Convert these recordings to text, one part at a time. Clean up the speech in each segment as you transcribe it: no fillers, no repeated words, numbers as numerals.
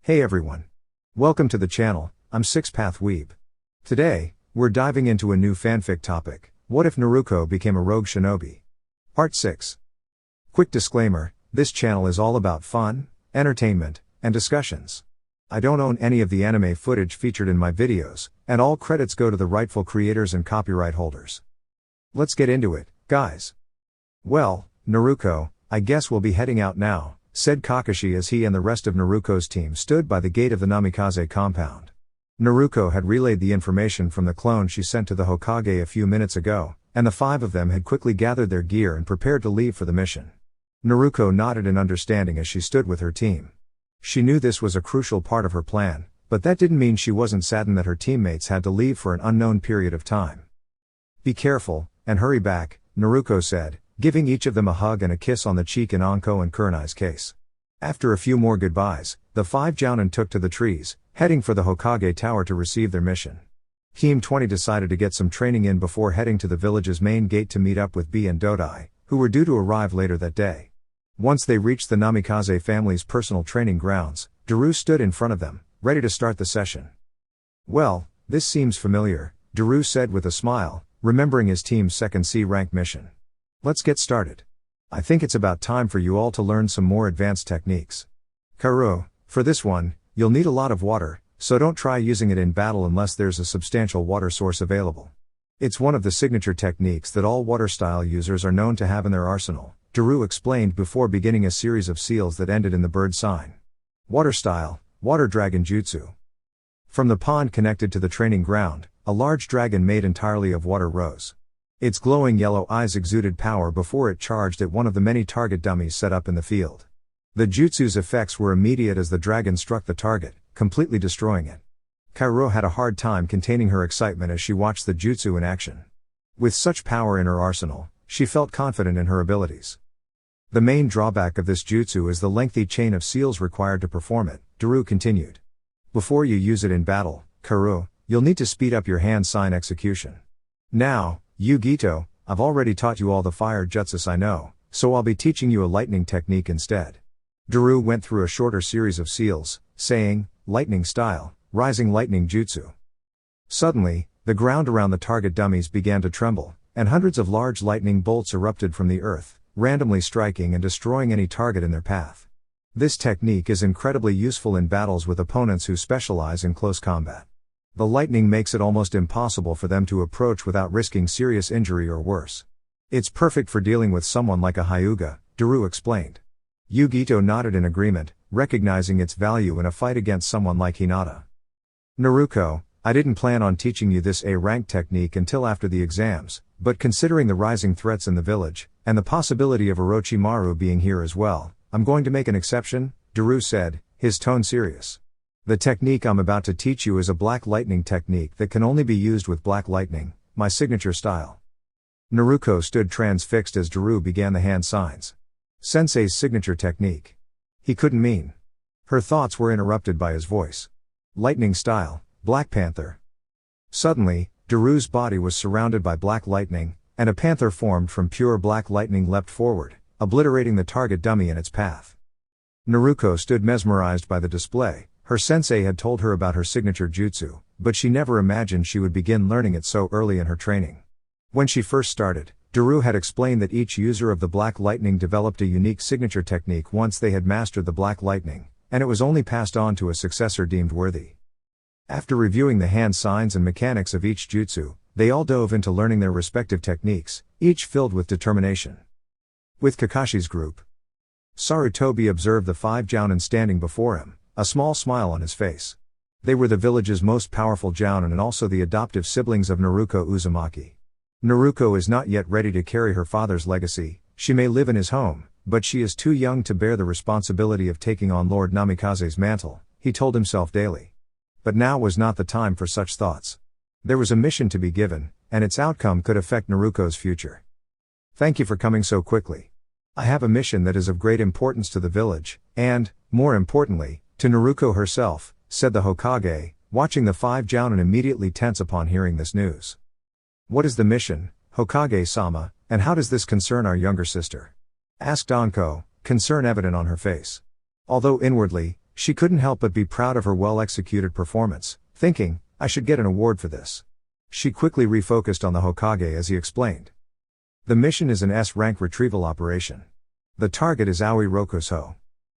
Hey everyone. Welcome to the channel, I'm Sixpath Weeb. Today, we're diving into a new fanfic topic, what if Naruko became a rogue shinobi? Part 6. Quick disclaimer, this channel is all about fun, entertainment, and discussions. I don't own any of the anime footage featured in my videos, and all credits go to the rightful creators and copyright holders. Let's get into it, guys. Well, Naruko, I guess we'll be heading out now, said Kakashi as he and the rest of Naruko's team stood by the gate of the Namikaze compound. Naruko had relayed the information from the clone she sent to the Hokage a few minutes ago, and the five of them had quickly gathered their gear and prepared to leave for the mission. Naruko nodded in understanding as she stood with her team. She knew this was a crucial part of her plan, but that didn't mean she wasn't saddened that her teammates had to leave for an unknown period of time. Be careful, and hurry back, Naruko said, giving each of them a hug and a kiss on the cheek in Anko and Kurenai's case. After a few more goodbyes, the five jounin took to the trees, heading for the Hokage Tower to receive their mission. Team 20 decided to get some training in before heading to the village's main gate to meet up with B and Dodai, who were due to arrive later that day. Once they reached the Namikaze family's personal training grounds, Daru stood in front of them, ready to start the session. Well, this seems familiar, Daru said with a smile, remembering his team's second C-rank mission. Let's get started. I think it's about time for you all to learn some more advanced techniques. Karu, for this one, you'll need a lot of water, so don't try using it in battle unless there's a substantial water source available. It's one of the signature techniques that all water style users are known to have in their arsenal, Daru explained before beginning a series of seals that ended in the bird sign. Water style, water dragon jutsu. From the pond connected to the training ground, a large dragon made entirely of water rose. Its glowing yellow eyes exuded power before it charged at one of the many target dummies set up in the field. The jutsu's effects were immediate as the dragon struck the target, completely destroying it. Kaoru had a hard time containing her excitement as she watched the jutsu in action. With such power in her arsenal, she felt confident in her abilities. The main drawback of this jutsu is the lengthy chain of seals required to perform it, Daru continued. Before you use it in battle, Kaoru, you'll need to speed up your hand sign execution. Now, Yu-Gito, I've already taught you all the fire jutsus I know, so I'll be teaching you a lightning technique instead. Daru went through a shorter series of seals, saying, lightning style, rising lightning jutsu. Suddenly, the ground around the target dummies began to tremble, and hundreds of large lightning bolts erupted from the earth, randomly striking and destroying any target in their path. This technique is incredibly useful in battles with opponents who specialize in close combat. The lightning makes it almost impossible for them to approach without risking serious injury or worse. It's perfect for dealing with someone like a Hyuga, Daru explained. Yu-Gito nodded in agreement, recognizing its value in a fight against someone like Hinata. Naruko, I didn't plan on teaching you this A-rank technique until after the exams, but considering the rising threats in the village, and the possibility of Orochimaru being here as well, I'm going to make an exception, Daru said, his tone serious. The technique I'm about to teach you is a black lightning technique that can only be used with black lightning, my signature style. Naruko stood transfixed as Daru began the hand signs. Sensei's signature technique. He couldn't mean. Her thoughts were interrupted by his voice. Lightning style, Black Panther. Suddenly, Daru's body was surrounded by black lightning, and a panther formed from pure black lightning leapt forward, obliterating the target dummy in its path. Naruko stood mesmerized by the display. Her sensei had told her about her signature jutsu, but she never imagined she would begin learning it so early in her training. When she first started, Daru had explained that each user of the Black Lightning developed a unique signature technique once they had mastered the Black Lightning, and it was only passed on to a successor deemed worthy. After reviewing the hand signs and mechanics of each jutsu, they all dove into learning their respective techniques, each filled with determination. With Kakashi's group, Sarutobi observed the five jounin standing before him, a small smile on his face. They were the village's most powerful jounin and also the adoptive siblings of Naruko Uzumaki. Naruko is not yet ready to carry her father's legacy, she may live in his home, but she is too young to bear the responsibility of taking on Lord Namikaze's mantle, he told himself daily. But now was not the time for such thoughts. There was a mission to be given, and its outcome could affect Naruko's future. Thank you for coming so quickly. I have a mission that is of great importance to the village, and, more importantly, to Naruko herself, said the Hokage, watching the five jounin immediately tense upon hearing this news. What is the mission, Hokage-sama, and how does this concern our younger sister? Asked Anko, concern evident on her face. Although inwardly, She couldn't help but be proud of her well-executed performance, thinking, I should get an award for this. She quickly refocused on the Hokage as he explained. The mission is an S-rank retrieval operation. The target is Aoi Rokuso.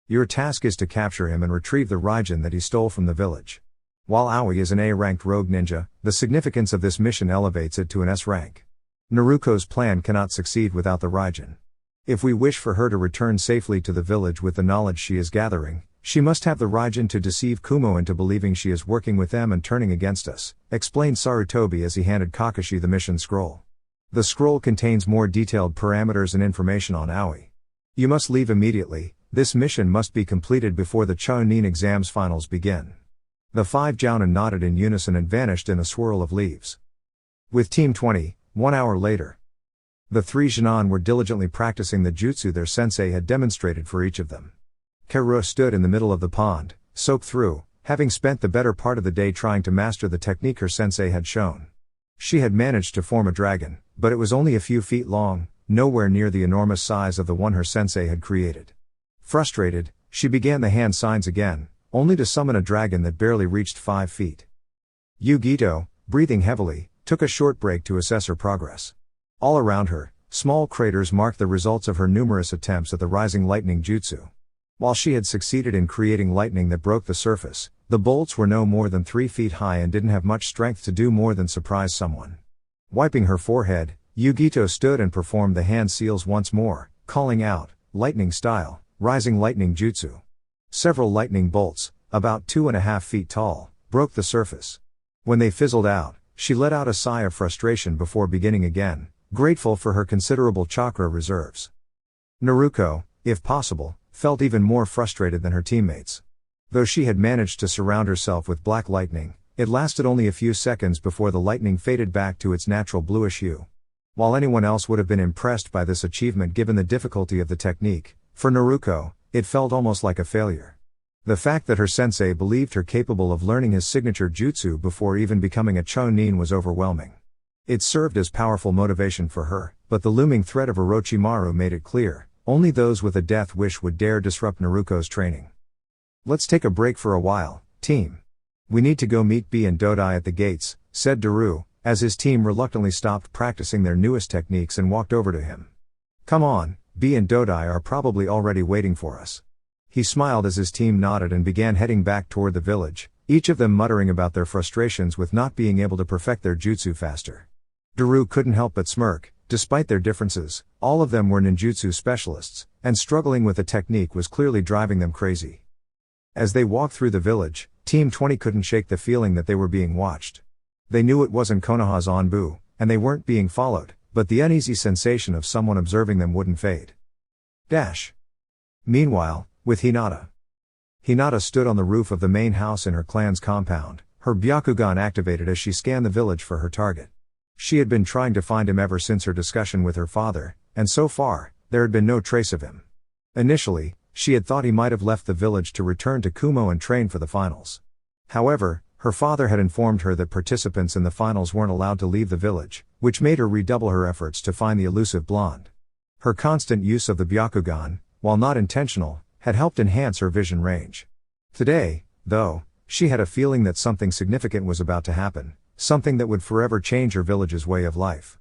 Your task is to capture him and retrieve the Raijin that he stole from the village. While Aoi is an A-ranked rogue ninja, the significance of this mission elevates it to an S rank. Naruko's plan cannot succeed without the Raijin. If we wish for her to return safely to the village with the knowledge she is gathering, she must have the Raijin to deceive Kumo into believing she is working with them and turning against us, explained Sarutobi as he handed Kakashi the mission scroll. The scroll contains more detailed parameters and information on Aoi. You must leave immediately. This mission must be completed before the Chunin exams finals begin. The 5 Jounin nodded in unison and vanished in a swirl of leaves. With Team 20, 1 hour later. The 3 Jounin were diligently practicing the jutsu their sensei had demonstrated for each of them. Karu stood in the middle of the pond, soaked through, having spent the better part of the day trying to master the technique her sensei had shown. She had managed to form a dragon, but it was only a few feet long, nowhere near the enormous size of the one her sensei had created. Frustrated, she began the hand signs again, only to summon a dragon that barely reached 5 feet. Yugito, breathing heavily, took a short break to assess her progress. All around her, small craters marked the results of her numerous attempts at the rising lightning jutsu. While she had succeeded in creating lightning that broke the surface, the bolts were no more than 3 feet high and didn't have much strength to do more than surprise someone. Wiping her forehead, Yugito stood and performed the hand seals once more, calling out, lightning style, rising lightning jutsu. Several lightning bolts, about 2.5 feet tall, broke the surface. When they fizzled out, she let out a sigh of frustration before beginning again, grateful for her considerable chakra reserves. Naruko, if possible, felt even more frustrated than her teammates. Though she had managed to surround herself with black lightning, it lasted only a few seconds before the lightning faded back to its natural bluish hue. While anyone else would have been impressed by this achievement given the difficulty of the technique, for Naruko, it felt almost like a failure. The fact that her sensei believed her capable of learning his signature jutsu before even becoming a Chunin was overwhelming. It served as powerful motivation for her, but the looming threat of Orochimaru made it clear, only those with a death wish would dare disrupt Naruko's training. Let's take a break for a while, team. We need to go meet B and Dodai at the gates, said Daru, as his team reluctantly stopped practicing their newest techniques and walked over to him. Come on, B and Dodai are probably already waiting for us. He smiled as his team nodded and began heading back toward the village, each of them muttering about their frustrations with not being able to perfect their jutsu faster. Daru couldn't help but smirk. Despite their differences, all of them were ninjutsu specialists, and struggling with the technique was clearly driving them crazy. As they walked through the village, Team 20 couldn't shake the feeling that they were being watched. They knew it wasn't Konoha's Onbu, and they weren't being followed, but the uneasy sensation of someone observing them wouldn't fade. Meanwhile, with Hinata. Hinata stood on the roof of the main house in her clan's compound, her Byakugan activated as she scanned the village for her target. She had been trying to find him ever since her discussion with her father, and so far, there had been no trace of him. Initially, she had thought he might have left the village to return to Kumo and train for the finals. However, her father had informed her that participants in the finals weren't allowed to leave the village, which made her redouble her efforts to find the elusive blonde. Her constant use of the Byakugan, while not intentional, had helped enhance her vision range. Today, though, she had a feeling that something significant was about to happen. Something that would forever change her village's way of life.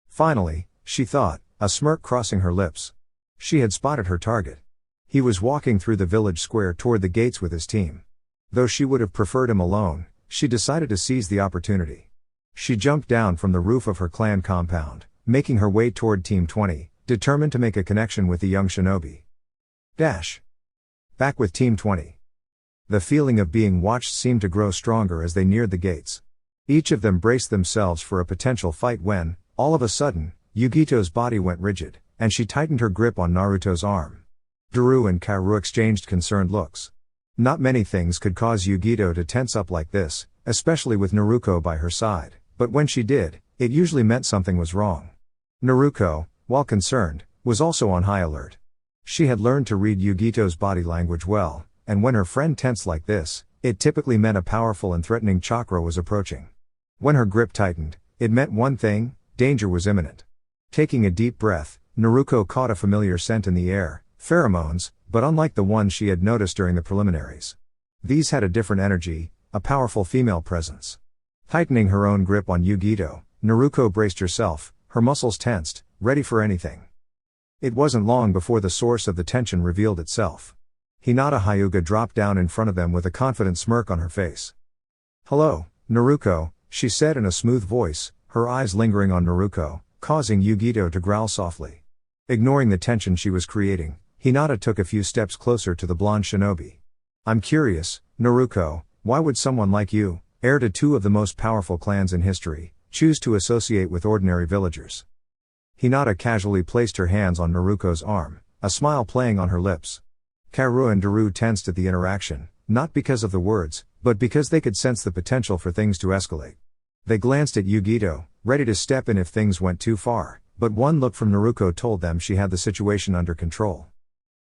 Finally, she thought, a smirk crossing her lips. She had spotted her target. He was walking through the village square toward the gates with his team. Though she would have preferred him alone, she decided to seize the opportunity. She jumped down from the roof of her clan compound, making her way toward Team 20, determined to make a connection with the young shinobi. Back with Team 20. The feeling of being watched seemed to grow stronger as they neared the gates. Each of them braced themselves for a potential fight when, all of a sudden, Yugito's body went rigid, and she tightened her grip on Naruto's arm. Daru and Kaoru exchanged concerned looks. Not many things could cause Yugito to tense up like this, especially with Naruko by her side, but when she did, it usually meant something was wrong. Naruko, while concerned, was also on high alert. She had learned to read Yugito's body language well, and when her friend tensed like this, it typically meant a powerful and threatening chakra was approaching. When her grip tightened, it meant one thing: danger was imminent. Taking a deep breath, Naruko caught a familiar scent in the air, Pheromones, but unlike the ones she had noticed during the preliminaries. These had a different energy, a powerful female presence. Tightening her own grip on Yugito, Naruko braced herself, her muscles tensed, ready for anything. It wasn't long before the source of the tension revealed itself. Hinata Hyuga dropped down in front of them with a confident smirk on her face. "Hello, Naruko," she said in a smooth voice, her eyes lingering on Naruko, causing Yugito to growl softly. Ignoring the tension she was creating, Hinata took a few steps closer to the blonde shinobi. "I'm curious, Naruko, why would someone like you, heir to two of the most powerful clans in history, choose to associate with ordinary villagers?" Hinata casually placed her hands on Naruko's arm, a smile playing on her lips. Kaoru and Daru tensed at the interaction, not because of the words, but because they could sense the potential for things to escalate. They glanced at Yugito, ready to step in if things went too far, but one look from Naruko told them she had the situation under control.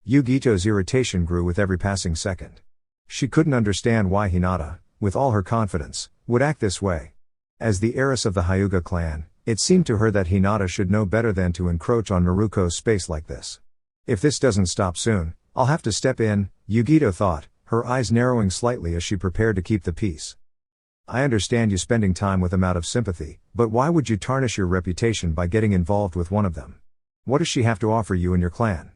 Yugito's irritation grew with every passing second. She couldn't understand why Hinata, with all her confidence, would act this way. As the heiress of the Hyuga clan, it seemed to her that Hinata should know better than to encroach on Naruko's space like this. If this doesn't stop soon, I'll have to step in, Yugito thought, her eyes narrowing slightly as she prepared to keep the peace. I understand you spending time with them out of sympathy, but why would you tarnish your reputation by getting involved with one of them? What does she have to offer you and your clan?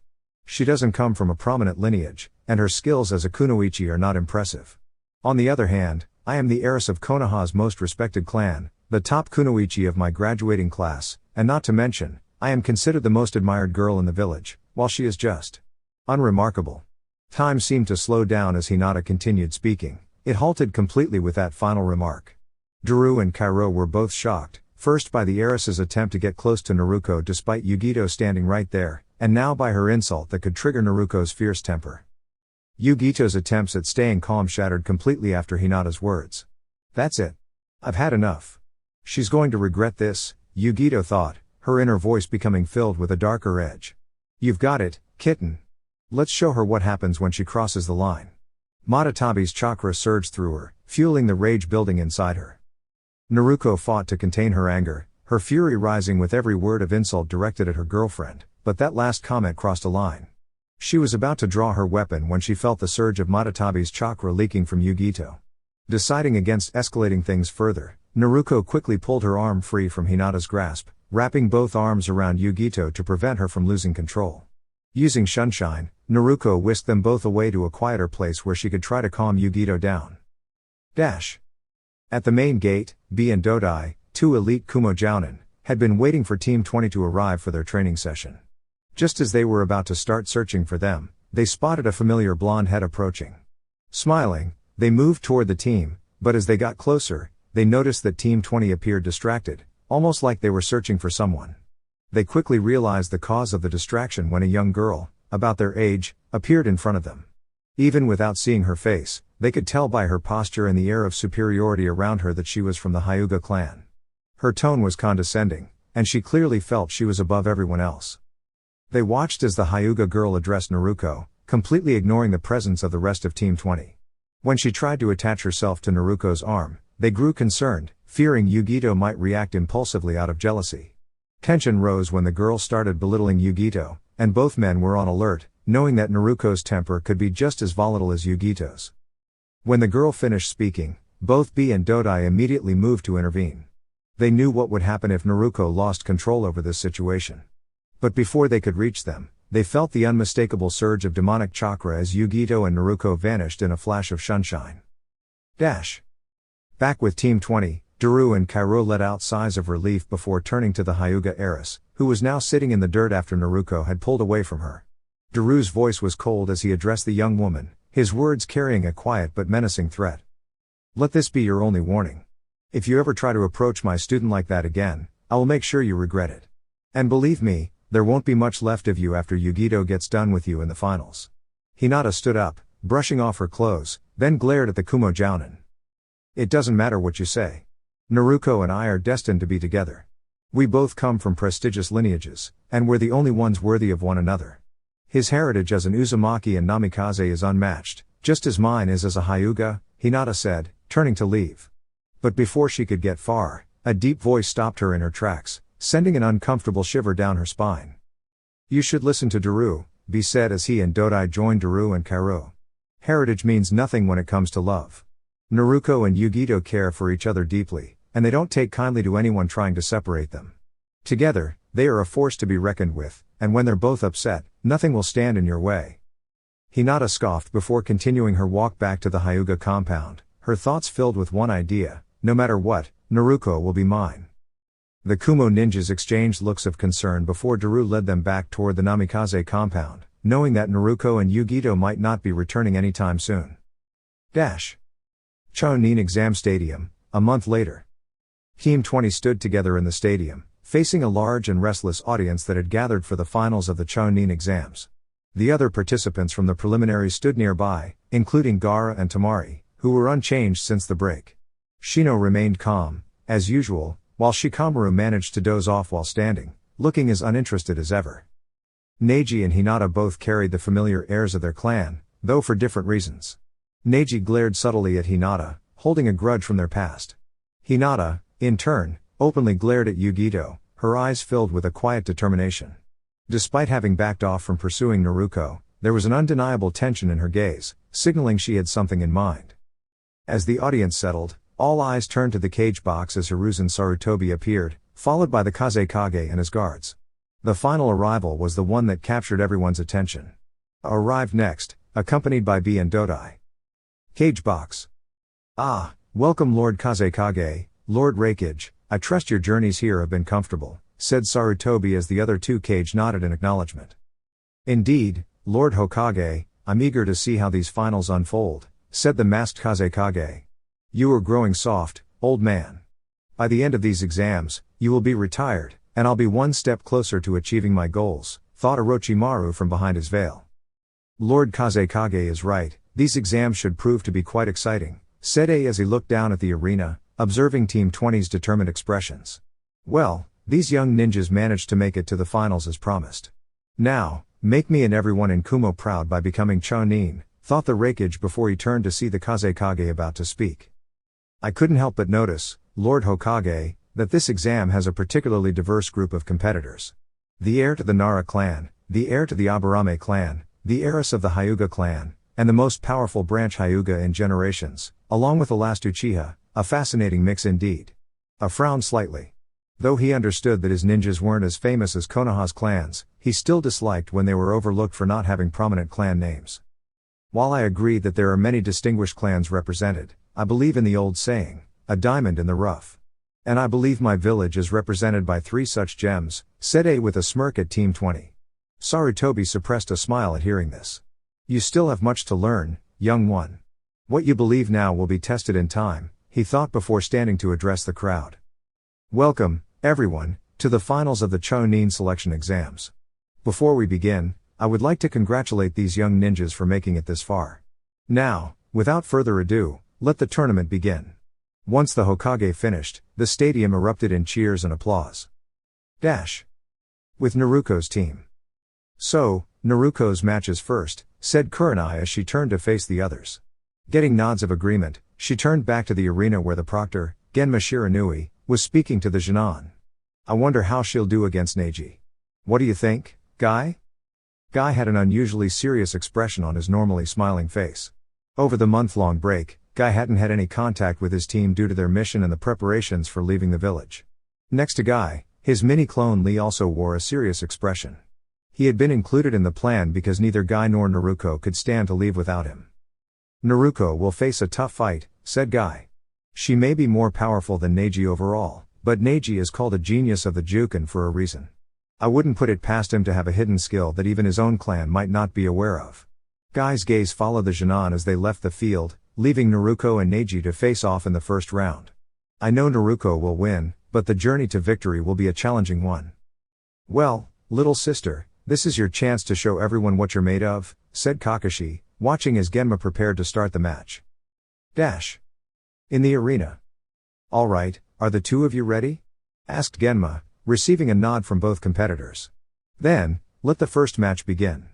She doesn't come from a prominent lineage, and her skills as a kunoichi are not impressive. On the other hand, I am the heiress of Konoha's most respected clan, the top kunoichi of my graduating class, and not to mention, I am considered the most admired girl in the village, while she is just unremarkable. Time seemed to slow down as Hinata continued speaking. It halted completely with that final remark. Daru and Kaoru were both shocked, first by the heiress's attempt to get close to Naruko despite Yugito standing right there, and now by her insult that could trigger Naruko's fierce temper. Yugito's attempts at staying calm shattered completely after Hinata's words. "That's it. I've had enough. She's going to regret this," Yugito thought, her inner voice becoming filled with a darker edge. "You've got it, kitten. Let's show her what happens when she crosses the line." Matatabi's chakra surged through her, fueling the rage building inside her. Naruko fought to contain her anger, her fury rising with every word of insult directed at her girlfriend, but that last comment crossed a line. She was about to draw her weapon when she felt the surge of Matatabi's chakra leaking from Yugito. Deciding against escalating things further, Naruko quickly pulled her arm free from Hinata's grasp, wrapping both arms around Yugito to prevent her from losing control. Using Sunshine, Naruko whisked them both away to a quieter place where she could try to calm Yugito down. At the main gate, B and Dodai, two elite Kumo Jounin, had been waiting for Team 20 to arrive for their training session. Just as they were about to start searching for them, they spotted a familiar blonde head approaching. Smiling, they moved toward the team, but as they got closer, they noticed that Team 20 appeared distracted, almost like they were searching for someone. They quickly realized the cause of the distraction when a young girl, about their age, appeared in front of them. Even without seeing her face, they could tell by her posture and the air of superiority around her that she was from the Hyuga clan. Her tone was condescending, and she clearly felt she was above everyone else. They watched as the Hyuga girl addressed Naruko, completely ignoring the presence of the rest of Team 20. When she tried to attach herself to Naruko's arm, they grew concerned, fearing Yugito might react impulsively out of jealousy. Tension rose when the girl started belittling Yugito, and both men were on alert, knowing that Naruko's temper could be just as volatile as Yugito's. When the girl finished speaking, both B and Dodai immediately moved to intervene. They knew what would happen if Naruko lost control over this situation. But before they could reach them, they felt the unmistakable surge of demonic chakra as Yugito and Naruko vanished in a flash of sunshine. Back with Team 20, Daru and Kaoru let out sighs of relief before turning to the Hyuga heiress, who was now sitting in the dirt after Naruko had pulled away from her. Daru's voice was cold as he addressed the young woman, his words carrying a quiet but menacing threat. "Let this be your only warning. If you ever try to approach my student like that again, I will make sure you regret it. And believe me, there won't be much left of you after Yugito gets done with you in the finals." Hinata stood up, brushing off her clothes, then glared at the Kumo Jounin. "It doesn't matter what you say. Naruko and I are destined to be together. We both come from prestigious lineages, and we're the only ones worthy of one another. His heritage as an Uzumaki and Namikaze is unmatched, just as mine is as a Hyuga," Hinata said, turning to leave. But before she could get far, a deep voice stopped her in her tracks, sending an uncomfortable shiver down her spine. "You should listen to Daru, be said as he and Dodai joined Daru and Kaoru. Heritage means nothing when it comes to love. Naruko and Yugito care for each other deeply, and they don't take kindly to anyone trying to separate them. Together, they are a force to be reckoned with, and when they're both upset, nothing will stand in your way. Hinata scoffed before continuing her walk back to the Hyuga compound, her thoughts filled with one idea: no matter what, Naruko will be mine. The Kumo ninjas exchanged looks of concern before Daru led them back toward the Namikaze compound, knowing that Naruko and Yugito might not be returning anytime soon. Chunin Exam Stadium, a month later. Team 20 stood together in the stadium, facing a large and restless audience that had gathered for the finals of the Chunin exams. The other participants from the preliminaries stood nearby, including Gaara and Tamari, who were unchanged since the break. Shino remained calm, as usual, while Shikamaru managed to doze off while standing, looking as uninterested as ever. Neji and Hinata both carried the familiar airs of their clan, though for different reasons. Neji glared subtly at Hinata, holding a grudge from their past. Hinata, in turn, openly glared at Yugito, her eyes filled with a quiet determination. Despite having backed off from pursuing Naruko, there was an undeniable tension in her gaze, signaling she had something in mind. As the audience settled, all eyes turned to the cage box as Hiruzen Sarutobi appeared, followed by the Kazekage and his guards. The final arrival was the one that captured everyone's attention. Arrived next, accompanied by B and Dodai. Cage box. Ah, welcome Lord Kazekage, Lord Raikage, I trust your journeys here have been comfortable, said Sarutobi as the other two Kage nodded in acknowledgement. Indeed, Lord Hokage, I'm eager to see how these finals unfold, said the masked Kazekage. You are growing soft, old man. By the end of these exams, you will be retired, and I'll be one step closer to achieving my goals, thought Orochimaru from behind his veil. Lord Kazekage is right, these exams should prove to be quite exciting, said A as he looked down at the arena, observing Team 20's determined expressions. Well, these young ninjas managed to make it to the finals as promised. Now, make me and everyone in Kumo proud by becoming Chunin, thought the Raikage before he turned to see the Kazekage about to speak. I couldn't help but notice, Lord Hokage, that this exam has a particularly diverse group of competitors. The heir to the Nara clan, the heir to the Aburame clan, the heiress of the Hyuga clan, and the most powerful branch Hyuga in generations, along with the last Uchiha, a fascinating mix indeed. A frown slightly. Though he understood that his ninjas weren't as famous as Konoha's clans, he still disliked when they were overlooked for not having prominent clan names. While I agree that there are many distinguished clans represented, I believe in the old saying, a diamond in the rough. And I believe my village is represented by 3 such gems, said A with a smirk at Team 20. Sarutobi suppressed a smile at hearing this. You still have much to learn, young one. What you believe now will be tested in time, he thought before standing to address the crowd. Welcome, everyone, to the finals of the Chunin selection exams. Before we begin, I would like to congratulate these young ninjas for making it this far. Now, without further ado, let the tournament begin. Once the Hokage finished, the stadium erupted in cheers and applause. With Naruko's team. So, Naruko's match is first, said Kurenai as she turned to face the others. Getting nods of agreement, she turned back to the arena where the proctor, Genma Shiranui, was speaking to the Jinan. I wonder how she'll do against Neji. What do you think, Guy? Guy had an unusually serious expression on his normally smiling face. Over the month-long break, Guy hadn't had any contact with his team due to their mission and the preparations for leaving the village. Next to Guy, his mini-clone Lee also wore a serious expression. He had been included in the plan because neither Guy nor Naruko could stand to leave without him. Naruko will face a tough fight, said Guy. She may be more powerful than Neji overall, but Neji is called a genius of the Juken for a reason. I wouldn't put it past him to have a hidden skill that even his own clan might not be aware of. Guy's gaze followed the Jinan as they left the field, leaving Naruko and Neji to face off in the first round. I know Naruko will win, but the journey to victory will be a challenging one. Well, little sister, this is your chance to show everyone what you're made of, said Kakashi, watching as Genma prepared to start the match. In the arena. All right, are the two of you ready? Asked Genma, receiving a nod from both competitors. Then, let the first match begin.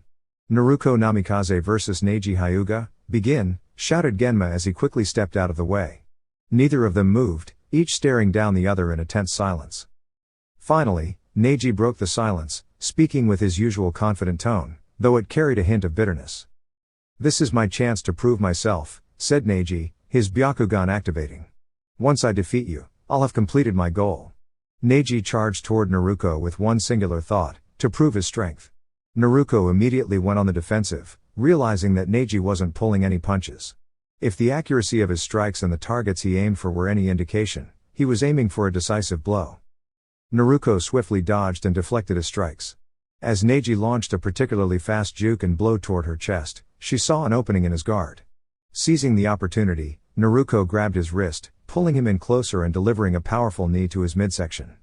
Naruko Namikaze vs Neji Hyuga, begin, shouted Genma as he quickly stepped out of the way. Neither of them moved, each staring down the other in a tense silence. Finally, Neji broke the silence, speaking with his usual confident tone. though it carried a hint of bitterness. "This is my chance to prove myself," said Neji, his Byakugan activating. "Once I defeat you, I'll have completed my goal." Neji charged toward Naruko with one singular thought, to prove his strength. Naruko immediately went on the defensive, realizing that Neji wasn't pulling any punches. If the accuracy of his strikes and the targets he aimed for were any indication, he was aiming for a decisive blow. Naruko swiftly dodged and deflected his strikes. As Neji launched a particularly fast juke and blow toward her chest, she saw an opening in his guard. Seizing the opportunity, Naruko grabbed his wrist, pulling him in closer and delivering a powerful knee to his midsection.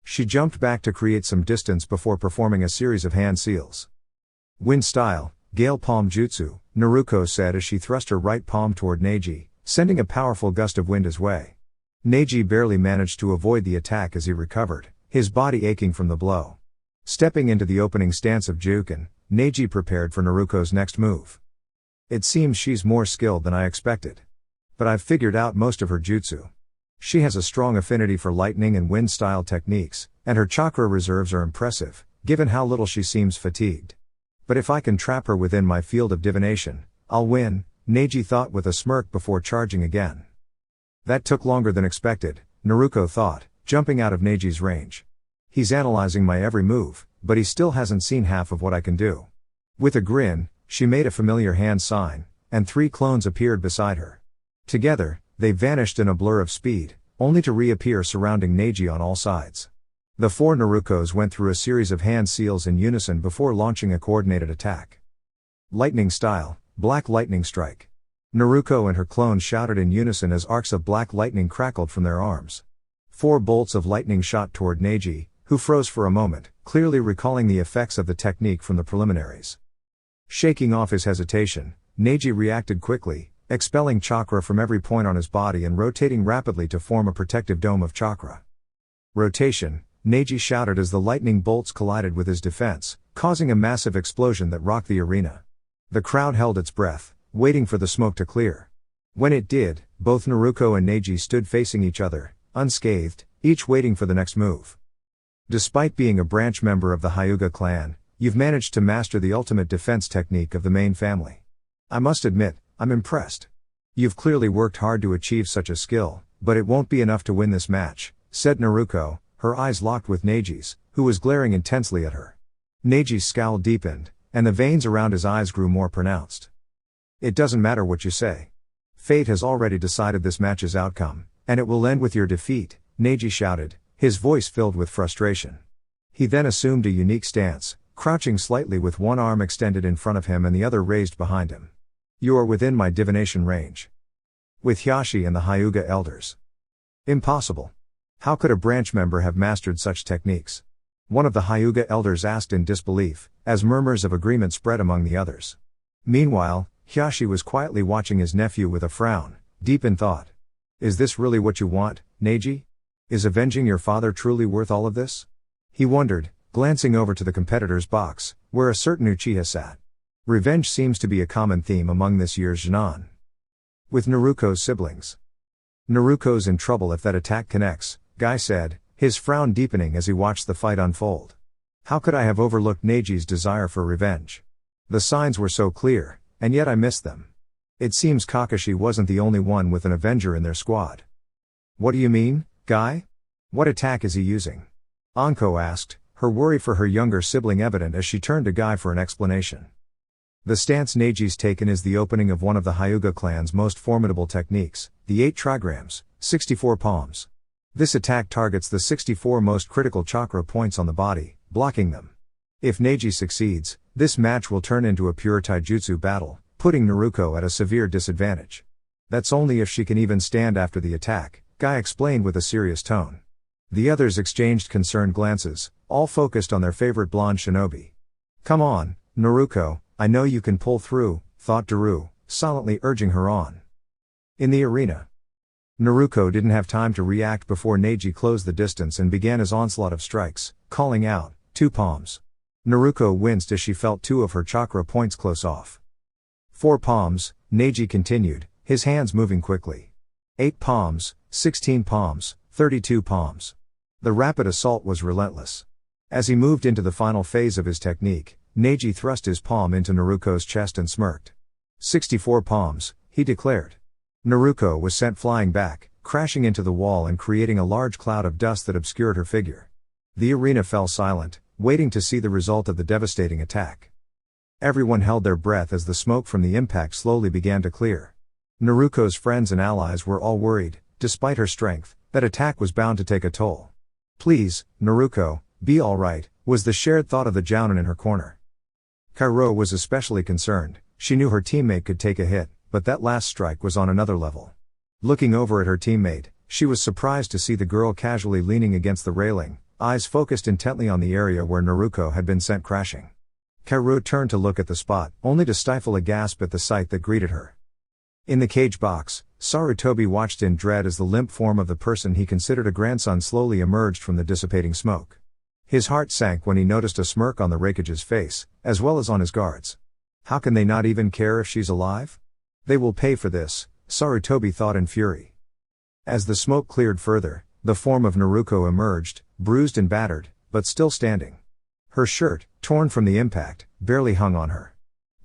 She jumped back to create some distance before performing a series of hand seals. "Wind style, Gale Palm Jutsu," Naruko said as she thrust her right palm toward Neji, sending a powerful gust of wind his way. Neji barely managed to avoid the attack as he recovered, his body aching from the blow. Stepping into the opening stance of Juken, Neji prepared for Naruko's next move. "It seems she's more skilled than I expected. But I've figured out most of her jutsu. She has a strong affinity for lightning and wind style techniques, and her chakra reserves are impressive, given how little she seems fatigued. But if I can trap her within my field of divination, I'll win," Neji thought with a smirk before charging again. That took longer than expected, Naruko thought, jumping out of Neji's range. "He's analyzing my every move, but he still hasn't seen half of what I can do." With a grin, she made a familiar hand sign, and 3 clones appeared beside her. Together, they vanished in a blur of speed, only to reappear surrounding Neji on all sides. The 4 Narukos went through a series of hand seals in unison before launching a coordinated attack. "Lightning style, Black Lightning Strike." Naruko and her clones shouted in unison as arcs of black lightning crackled from their arms. 4 bolts of lightning shot toward Neji, who froze for a moment, clearly recalling the effects of the technique from the preliminaries. Shaking off his hesitation, Neji reacted quickly, expelling chakra from every point on his body and rotating rapidly to form a protective dome of chakra. "Rotation," Neji shouted as the lightning bolts collided with his defense, causing a massive explosion that rocked the arena. The crowd held its breath, waiting for the smoke to clear. When it did, both Naruko and Neji stood facing each other, unscathed, each waiting for the next move. "Despite being a branch member of the Hyuga clan, you've managed to master the ultimate defense technique of the main family. I must admit, I'm impressed. You've clearly worked hard to achieve such a skill, but it won't be enough to win this match," said Naruko, her eyes locked with Neji's, who was glaring intensely at her. Neji's scowl deepened, and the veins around his eyes grew more pronounced. "It doesn't matter what you say. Fate has already decided this match's outcome, and it will end with your defeat," Neji shouted, his voice filled with frustration. He then assumed a unique stance, crouching slightly with one arm extended in front of him and the other raised behind him. "You are within my divination range. With Hyashi and the Hyuga elders." "Impossible. How could a branch member have mastered such techniques?" one of the Hyuga elders asked in disbelief, as murmurs of agreement spread among the others. Meanwhile, Hyashi was quietly watching his nephew with a frown, deep in thought. "Is this really what you want, Neji? Is avenging your father truly worth all of this?" he wondered, glancing over to the competitor's box, where a certain Uchiha sat. Revenge seems to be a common theme among this year's Junon. With Naruko's siblings. "Naruko's in trouble if that attack connects," Guy said, his frown deepening as he watched the fight unfold. "How could I have overlooked Neji's desire for revenge? The signs were so clear, and yet I missed them. It seems Kakashi wasn't the only one with an Avenger in their squad." "What do you mean, Guy? What attack is he using?" Anko asked, her worry for her younger sibling evident as she turned to Guy for an explanation. "The stance Neji's taken is the opening of one of the Hyuga clan's most formidable techniques, the 8 trigrams, 64 palms. This attack targets the 64 most critical chakra points on the body, blocking them. If Neji succeeds, this match will turn into a pure taijutsu battle, putting Naruko at a severe disadvantage. That's only if she can even stand after the attack," Guy explained with a serious tone. The others exchanged concerned glances, all focused on their favorite blonde shinobi. "Come on, Naruko, I know you can pull through," thought Daru, silently urging her on. In the arena. Naruko didn't have time to react before Neji closed the distance and began his onslaught of strikes, calling out, "2 palms." Naruko winced as she felt 2 of her chakra points close off. 4 palms, Neji continued, his hands moving quickly. 8 palms, 16 palms, 32 palms. The rapid assault was relentless. As he moved into the final phase of his technique, Neji thrust his palm into Naruko's chest and smirked. 64 palms, he declared. Naruko was sent flying back, crashing into the wall and creating a large cloud of dust that obscured her figure. The arena fell silent, waiting to see the result of the devastating attack. Everyone held their breath as the smoke from the impact slowly began to clear. Naruko's friends and allies were all worried, despite her strength, that attack was bound to take a toll. Please, Naruko, be alright, was the shared thought of the jounin in her corner. Kairo was especially concerned. She knew her teammate could take a hit, but that last strike was on another level. Looking over at her teammate, she was surprised to see the girl casually leaning against the railing, eyes focused intently on the area where Naruko had been sent crashing. Kairo turned to look at the spot, only to stifle a gasp at the sight that greeted her. In the cage box, Sarutobi watched in dread as the limp form of the person he considered a grandson slowly emerged from the dissipating smoke. His heart sank when he noticed a smirk on the Raikage's face, as well as on his guards. How can they not even care if she's alive? They will pay for this, Sarutobi thought in fury. As the smoke cleared further, the form of Naruko emerged, bruised and battered, but still standing. Her shirt, torn from the impact, barely hung on her.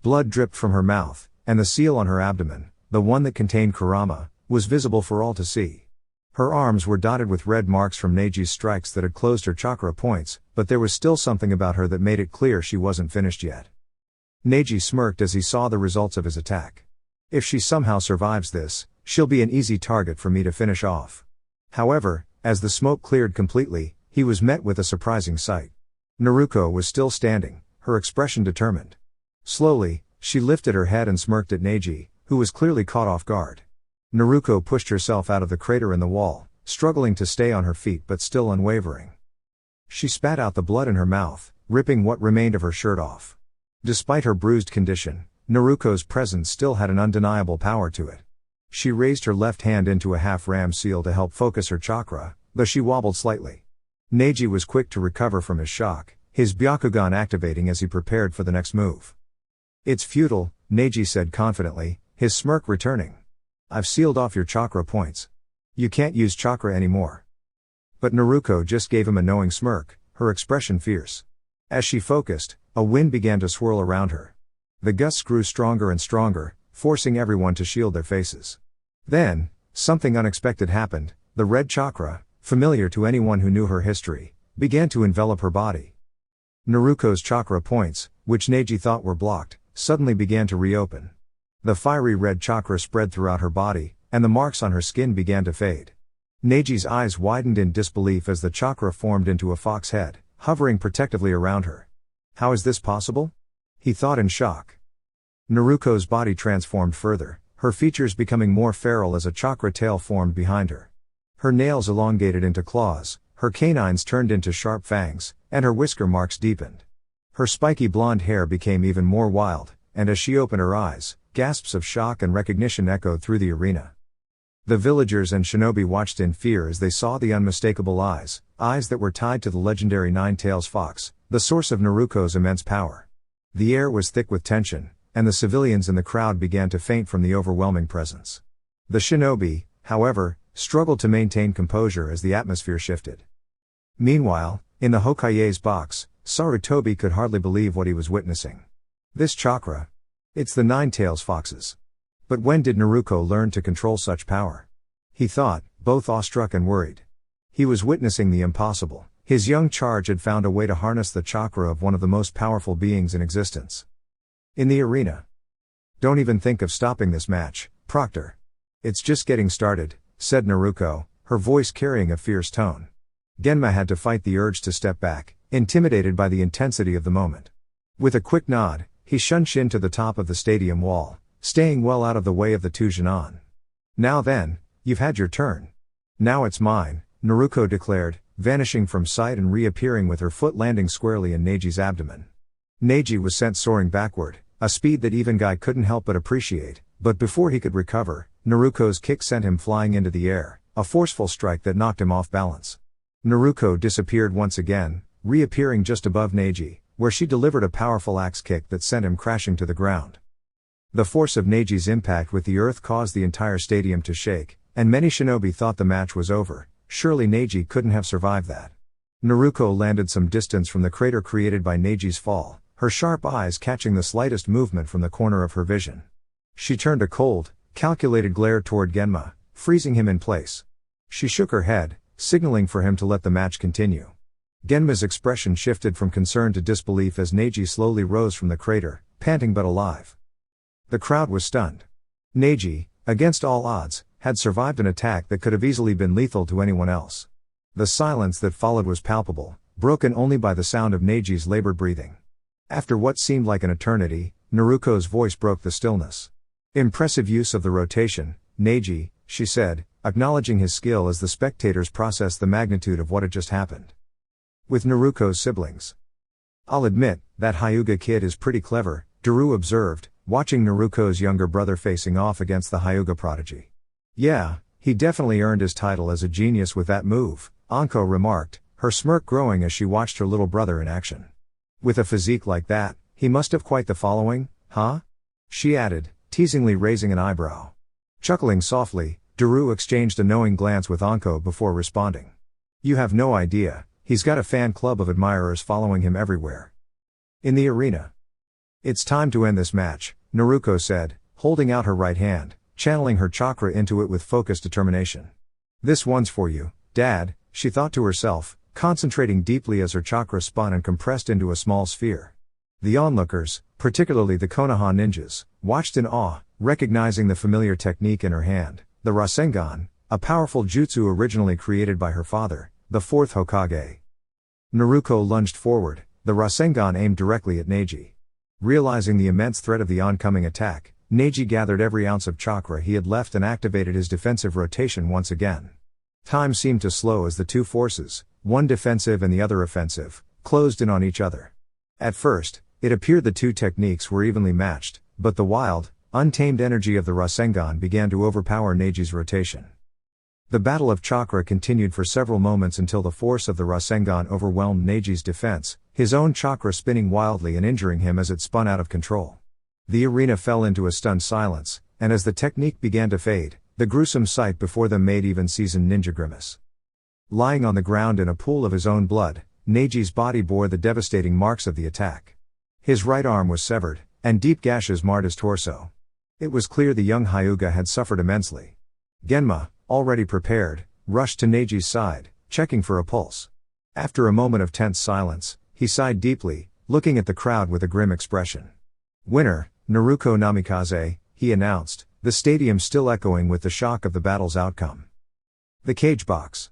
Blood dripped from her mouth, and the seal on her abdomen, the one that contained Kurama, was visible for all to see. Her arms were dotted with red marks from Neji's strikes that had closed her chakra points, but there was still something about her that made it clear she wasn't finished yet. Neji smirked as he saw the results of his attack. If she somehow survives this, she'll be an easy target for me to finish off. However, as the smoke cleared completely, he was met with a surprising sight. Naruko was still standing, her expression determined. Slowly, she lifted her head and smirked at Neji, who was clearly caught off guard. Naruko pushed herself out of the crater in the wall, struggling to stay on her feet but still unwavering. She spat out the blood in her mouth, ripping what remained of her shirt off. Despite her bruised condition, Naruko's presence still had an undeniable power to it. She raised her left hand into a half-ram seal to help focus her chakra, though she wobbled slightly. Neji was quick to recover from his shock, his Byakugan activating as he prepared for the next move. It's futile, Neji said confidently, his smirk returning. I've sealed off your chakra points. You can't use chakra anymore. But Naruko just gave him a knowing smirk, her expression fierce. As she focused, a wind began to swirl around her. The gusts grew stronger and stronger, forcing everyone to shield their faces. Then, something unexpected happened. The red chakra, familiar to anyone who knew her history, began to envelop her body. Naruko's chakra points, which Neji thought were blocked, suddenly began to reopen. The fiery red chakra spread throughout her body, and the marks on her skin began to fade. Neji's eyes widened in disbelief as the chakra formed into a fox head, hovering protectively around her. How is this possible? He thought in shock. Naruko's body transformed further, her features becoming more feral as a chakra tail formed behind her. Her nails elongated into claws, her canines turned into sharp fangs, and her whisker marks deepened. Her spiky blonde hair became even more wild, and as she opened her eyes, gasps of shock and recognition echoed through the arena. The villagers and shinobi watched in fear as they saw the unmistakable eyes that were tied to the legendary Nine-Tails Fox, the source of Naruko's immense power. The air was thick with tension, and the civilians in the crowd began to faint from the overwhelming presence. The shinobi, however, struggled to maintain composure as the atmosphere shifted. Meanwhile, in the Hokage's box, Sarutobi could hardly believe what he was witnessing. This chakra. It's the Nine-Tails Foxes. But when did Naruko learn to control such power? He thought, both awestruck and worried. He was witnessing the impossible. His young charge had found a way to harness the chakra of one of the most powerful beings in existence. In the arena. Don't even think of stopping this match, Proctor. It's just getting started, said Naruko, her voice carrying a fierce tone. Genma had to fight the urge to step back, intimidated by the intensity of the moment. With a quick nod, he shunned Shin to the top of the stadium wall, staying well out of the way of the two Genin. Now then, you've had your turn. Now it's mine, Naruko declared, vanishing from sight and reappearing with her foot landing squarely in Neji's abdomen. Neji was sent soaring backward, a speed that even Guy couldn't help but appreciate, but before he could recover, Naruko's kick sent him flying into the air, a forceful strike that knocked him off balance. Naruko disappeared once again, reappearing just above Neji, where she delivered a powerful axe kick that sent him crashing to the ground. The force of Neji's impact with the earth caused the entire stadium to shake, and many shinobi thought the match was over. Surely Neji couldn't have survived that. Naruko landed some distance from the crater created by Neji's fall, her sharp eyes catching the slightest movement from the corner of her vision. She turned a cold, calculated glare toward Genma, freezing him in place. She shook her head, signaling for him to let the match continue. Genma's expression shifted from concern to disbelief as Neji slowly rose from the crater, panting but alive. The crowd was stunned. Neji, against all odds, had survived an attack that could have easily been lethal to anyone else. The silence that followed was palpable, broken only by the sound of Neji's labored breathing. After what seemed like an eternity, Naruko's voice broke the stillness. "Impressive use of the rotation, Neji," she said, acknowledging his skill as the spectators processed the magnitude of what had just happened. With Naruko's siblings. "I'll admit, that Hyuga kid is pretty clever," Daru observed, watching Naruko's younger brother facing off against the Hyuga prodigy. "Yeah, he definitely earned his title as a genius with that move," Anko remarked, her smirk growing as she watched her little brother in action. "With a physique like that, he must have quite the following, huh?" she added, teasingly raising an eyebrow. Chuckling softly, Daru exchanged a knowing glance with Anko before responding. "You have no idea, he's got a fan club of admirers following him everywhere." In the arena. "It's time to end this match," Naruko said, holding out her right hand, channeling her chakra into it with focused determination. "This one's for you, Dad," she thought to herself, concentrating deeply as her chakra spun and compressed into a small sphere. The onlookers, particularly the Konoha ninjas, watched in awe, recognizing the familiar technique in her hand, the Rasengan, a powerful jutsu originally created by her father, the fourth Hokage. Naruko lunged forward, the Rasengan aimed directly at Neji. Realizing the immense threat of the oncoming attack, Neji gathered every ounce of chakra he had left and activated his defensive rotation once again. Time seemed to slow as the two forces, one defensive and the other offensive, closed in on each other. At first, it appeared the two techniques were evenly matched, but the wild, untamed energy of the Rasengan began to overpower Neji's rotation. The battle of chakra continued for several moments until the force of the Rasengan overwhelmed Neji's defense, his own chakra spinning wildly and injuring him as it spun out of control. The arena fell into a stunned silence, and as the technique began to fade, the gruesome sight before them made even seasoned ninja grimace. Lying on the ground in a pool of his own blood, Neji's body bore the devastating marks of the attack. His right arm was severed, and deep gashes marred his torso. It was clear the young Hyuga had suffered immensely. Genma, already prepared, rushed to Neji's side, checking for a pulse. After a moment of tense silence, he sighed deeply, looking at the crowd with a grim expression. "Winner, Naruko Namikaze," he announced, the stadium still echoing with the shock of the battle's outcome. The cage box.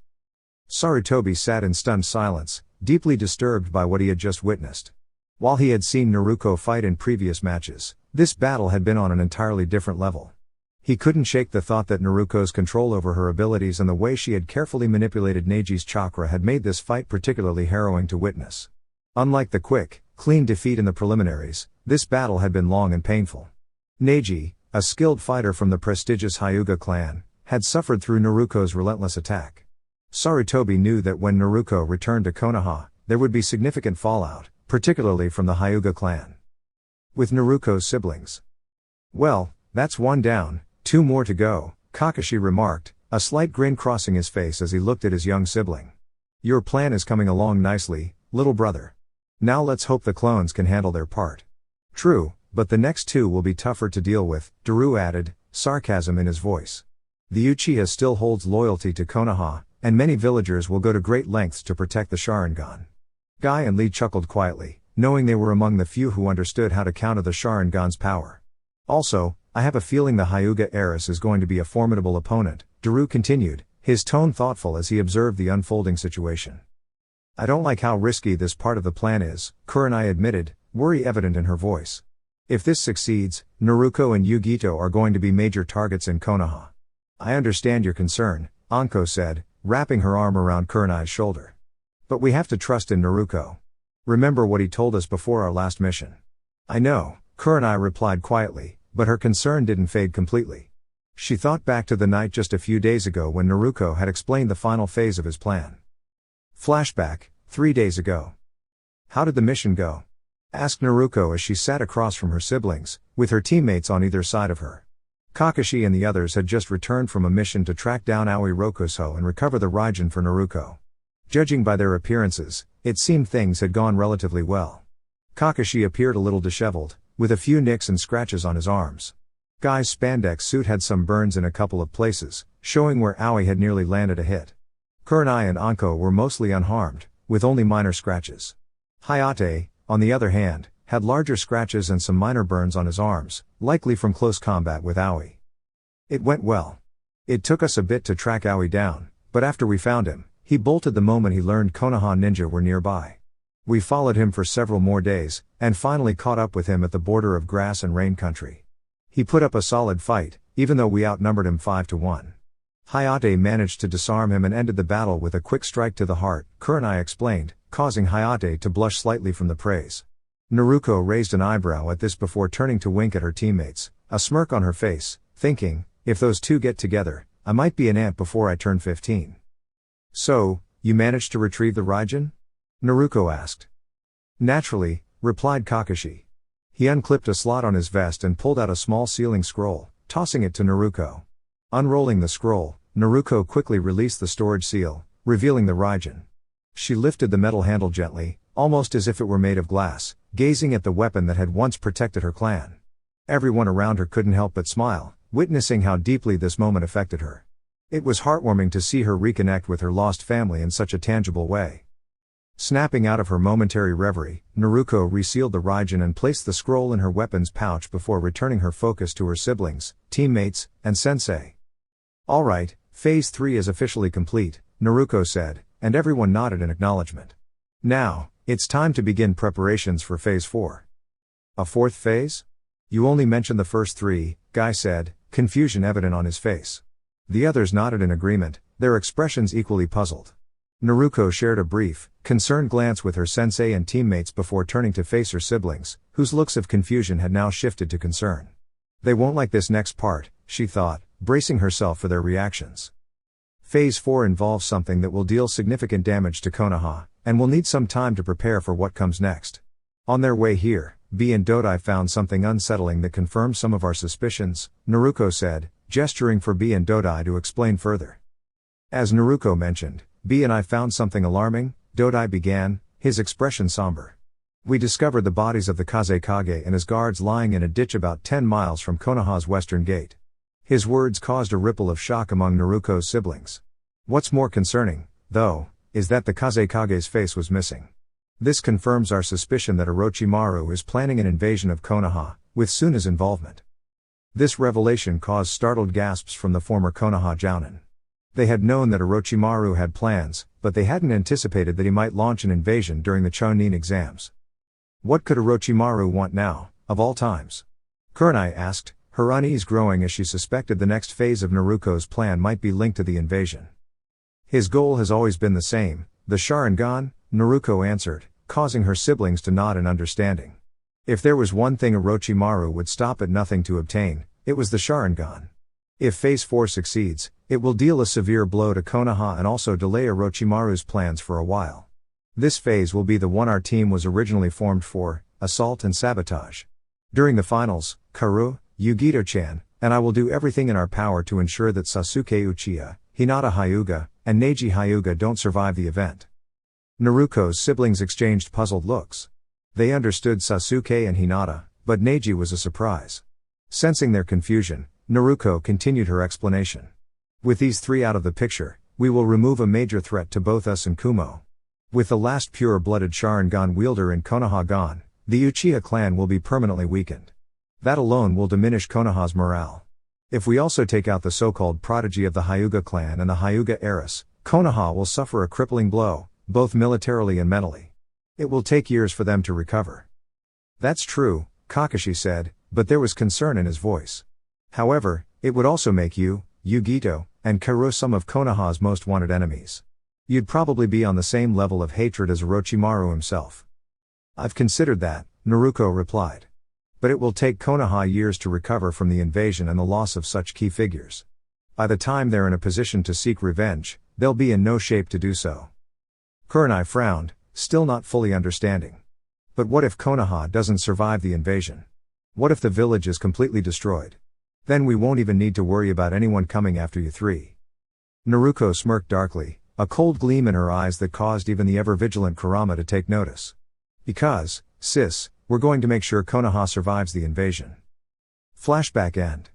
Sarutobi sat in stunned silence, deeply disturbed by what he had just witnessed. While he had seen Naruko fight in previous matches, this battle had been on an entirely different level. He couldn't shake the thought that Naruko's control over her abilities and the way she had carefully manipulated Neji's chakra had made this fight particularly harrowing to witness. Unlike the quick, clean defeat in the preliminaries, this battle had been long and painful. Neji, a skilled fighter from the prestigious Hyuga clan, had suffered through Naruko's relentless attack. Sarutobi knew that when Naruko returned to Konoha, there would be significant fallout, particularly from the Hyuga clan. With Naruko's siblings. "Well, that's one down, two more to go," Kakashi remarked, a slight grin crossing his face as he looked at his young sibling. "Your plan is coming along nicely, little brother. Now let's hope the clones can handle their part." "True, but the next two will be tougher to deal with," Daru added, sarcasm in his voice. "The Uchiha still holds loyalty to Konoha, and many villagers will go to great lengths to protect the Sharingan." Guy and Lee chuckled quietly, knowing they were among the few who understood how to counter the Sharingan's power. "Also, I have a feeling the Hyuga heiress is going to be a formidable opponent," Daru continued, his tone thoughtful as he observed the unfolding situation. "I don't like how risky this part of the plan is," Kurenai admitted, worry evident in her voice. "If this succeeds, Naruko and Yugito are going to be major targets in Konoha." "I understand your concern," Anko said, wrapping her arm around Kurenai's shoulder. "But we have to trust in Naruko. Remember what he told us before our last mission." "I know," Kurenai replied quietly, but her concern didn't fade completely. She thought back to the night just a few days ago when Naruko had explained the final phase of his plan. Flashback, 3 days ago. "How did the mission go?" asked Naruko as she sat across from her siblings, with her teammates on either side of her. Kakashi and the others had just returned from a mission to track down Aoi Rokuso and recover the Raijin for Naruko. Judging by their appearances, it seemed things had gone relatively well. Kakashi appeared a little disheveled, with a few nicks and scratches on his arms. Guy's spandex suit had some burns in a couple of places, showing where Aoi had nearly landed a hit. Kurenai and Anko were mostly unharmed, with only minor scratches. Hayate, on the other hand, had larger scratches and some minor burns on his arms, likely from close combat with Aoi. It went well. It took us a bit to track Aoi down, but after we found him, he bolted the moment he learned Konoha ninja were nearby. We followed him for several more days, and finally caught up with him at the border of grass and rain country. He put up a solid fight, even though we outnumbered him 5-1. Hayate managed to disarm him and ended the battle with a quick strike to the heart, Kurenai explained, causing Hayate to blush slightly from the praise. Naruko raised an eyebrow at this before turning to wink at her teammates, a smirk on her face, thinking, if those two get together, I might be an ant before I turn 15. So, you managed to retrieve the Raijin? Naruko asked. Naturally, replied Kakashi. He unclipped a slot on his vest and pulled out a small sealing scroll, tossing it to Naruko. Unrolling the scroll, Naruko quickly released the storage seal, revealing the Raijin. She lifted the metal handle gently, almost as if it were made of glass, gazing at the weapon that had once protected her clan. Everyone around her couldn't help but smile, witnessing how deeply this moment affected her. It was heartwarming to see her reconnect with her lost family in such a tangible way. Snapping out of her momentary reverie, Naruko resealed the Raijin and placed the scroll in her weapons pouch before returning her focus to her siblings, teammates, and sensei. Alright, Phase 3 is officially complete, Naruko said, and everyone nodded in acknowledgement. Now, it's time to begin preparations for Phase 4. A fourth phase? You only mentioned the first 3, Guy said, confusion evident on his face. The others nodded in agreement, their expressions equally puzzled. Naruko shared a brief, concerned glance with her sensei and teammates before turning to face her siblings, whose looks of confusion had now shifted to concern. They won't like this next part, she thought, bracing herself for their reactions. Phase 4 involves something that will deal significant damage to Konoha, and will need some time to prepare for what comes next. On their way here, B and Dodai found something unsettling that confirmed some of our suspicions, Naruko said, gesturing for B and Dodai to explain further. As Naruko mentioned, B and I found something alarming, Dodai began, his expression somber. We discovered the bodies of the Kazekage and his guards lying in a ditch about 10 miles from Konoha's western gate. His words caused a ripple of shock among Naruko's siblings. What's more concerning, though, is that the Kazekage's face was missing. This confirms our suspicion that Orochimaru is planning an invasion of Konoha, with Suna's involvement. This revelation caused startled gasps from the former Konoha Jounin. They had known that Orochimaru had plans, but they hadn't anticipated that he might launch an invasion during the Chunin exams. What could Orochimaru want now, of all times? Kurenai asked, her unease growing as she suspected the next phase of Naruko's plan might be linked to the invasion. His goal has always been the same, the Sharingan, Naruko answered, causing her siblings to nod in understanding. If there was one thing Orochimaru would stop at nothing to obtain, it was the Sharingan. If Phase 4 succeeds, it will deal a severe blow to Konoha and also delay Orochimaru's plans for a while. This phase will be the one our team was originally formed for, assault and sabotage. During the finals, Karu, Yugito-chan, and I will do everything in our power to ensure that Sasuke Uchiha, Hinata Hyuga, and Neji Hyuga don't survive the event. Naruko's siblings exchanged puzzled looks. They understood Sasuke and Hinata, but Neji was a surprise. Sensing their confusion, Naruko continued her explanation. With these 3 out of the picture, we will remove a major threat to both us and Kumo. With the last pure-blooded Sharingan wielder in Konoha gone, the Uchiha clan will be permanently weakened. That alone will diminish Konoha's morale. If we also take out the so-called prodigy of the Hyuga clan and the Hyuga heiress, Konoha will suffer a crippling blow, both militarily and mentally. It will take years for them to recover. That's true, Kakashi said, but there was concern in his voice. However, it would also make you, Yugito, and Karu some of Konoha's most wanted enemies. You'd probably be on the same level of hatred as Orochimaru himself. I've considered that, Naruko replied. But it will take Konoha years to recover from the invasion and the loss of such key figures. By the time they're in a position to seek revenge, they'll be in no shape to do so. Kurenai frowned, still not fully understanding. But what if Konoha doesn't survive the invasion? What if the village is completely destroyed? Then we won't even need to worry about anyone coming after you 3. Naruko smirked darkly, a cold gleam in her eyes that caused even the ever-vigilant Kurama to take notice. Because, sis, we're going to make sure Konoha survives the invasion. Flashback end.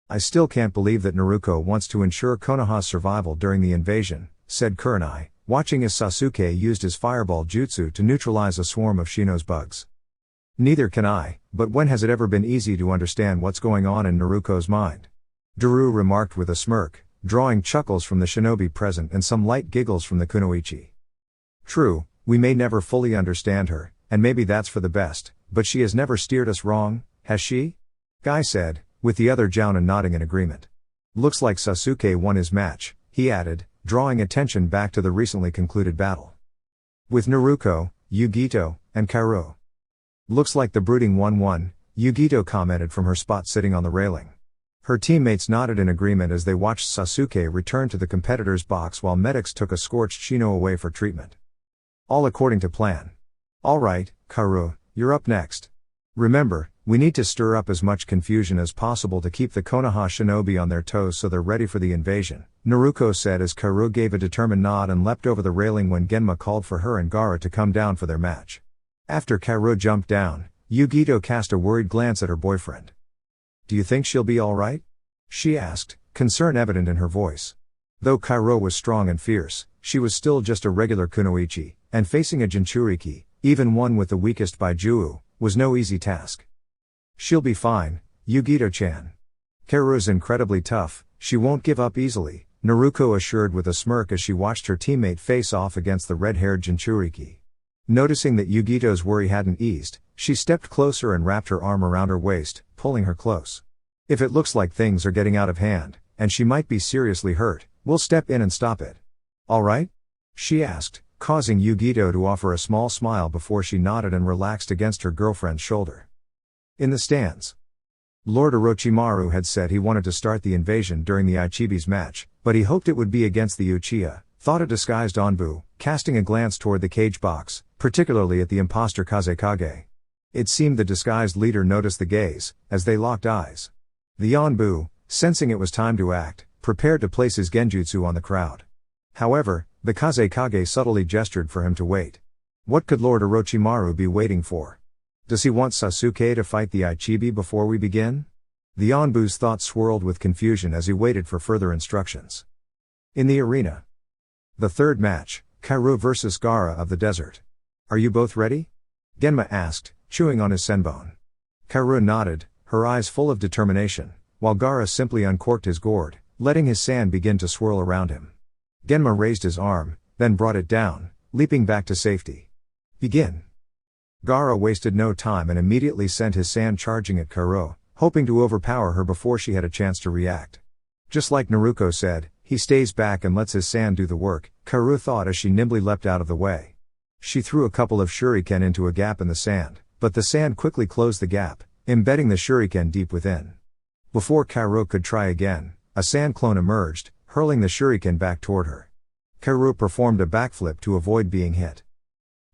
I still can't believe that Naruko wants to ensure Konoha's survival during the invasion, said Kurenai, watching as Sasuke used his fireball jutsu to neutralize a swarm of Shino's bugs. Neither can I, but when has it ever been easy to understand what's going on in Naruko's mind? Daru remarked with a smirk, drawing chuckles from the shinobi present and some light giggles from the kunoichi. True, we may never fully understand her, and maybe that's for the best, but she has never steered us wrong, has she? Guy said, with the other Jounin nodding in agreement. Looks like Sasuke won his match, he added, drawing attention back to the recently concluded battle. With Naruko, Yugito, and Kaoru. Looks like the brooding 1-1, Yugito commented from her spot sitting on the railing. Her teammates nodded in agreement as they watched Sasuke return to the competitor's box while medics took a scorched Shino away for treatment. All according to plan. Alright, Kaoru, you're up next. Remember, we need to stir up as much confusion as possible to keep the Konoha shinobi on their toes so they're ready for the invasion, Naruko said as Kaoru gave a determined nod and leapt over the railing when Genma called for her and Gaara to come down for their match. After Kaoru jumped down, Yugito cast a worried glance at her boyfriend. Do you think she'll be alright? She asked, concern evident in her voice. Though Kaoru was strong and fierce, she was still just a regular kunoichi, and facing a Jinchuriki, even one with the weakest Baijuu, was no easy task. She'll be fine, Yugito-chan. Kaoru's incredibly tough, she won't give up easily, Naruko assured with a smirk as she watched her teammate face off against the red-haired Jinchuriki. Noticing that Yugito's worry hadn't eased, she stepped closer and wrapped her arm around her waist, pulling her close. If it looks like things are getting out of hand, and she might be seriously hurt, we'll step in and stop it. Alright? She asked, causing Yugito to offer a small smile before she nodded and relaxed against her girlfriend's shoulder. In the stands. Lord Orochimaru had said he wanted to start the invasion during the Ichibi's match, but he hoped it would be against the Uchiha, thought a disguised Anbu, casting a glance toward the cage box, particularly at the imposter Kazekage. It seemed the disguised leader noticed the gaze, as they locked eyes. The Anbu, sensing it was time to act, prepared to place his genjutsu on the crowd. However, the Kazekage subtly gestured for him to wait. What could Lord Orochimaru be waiting for? Does he want Sasuke to fight the Ichibi before we begin? The Anbu's thoughts swirled with confusion as he waited for further instructions. In the arena. The third match, Kaoru vs Gaara of the Desert. Are you both ready? Genma asked, chewing on his senbone. Kaoru nodded, her eyes full of determination, while Gaara simply uncorked his gourd, letting his sand begin to swirl around him. Genma raised his arm, then brought it down, leaping back to safety. Begin. Gaara wasted no time and immediately sent his sand charging at Kaoru, hoping to overpower her before she had a chance to react. Just like Naruko said, he stays back and lets his sand do the work, Kaoru thought as she nimbly leapt out of the way. She threw a couple of shuriken into a gap in the sand, but the sand quickly closed the gap, embedding the shuriken deep within. Before Kaoru could try again, a sand clone emerged, hurling the shuriken back toward her. Kaoru performed a backflip to avoid being hit.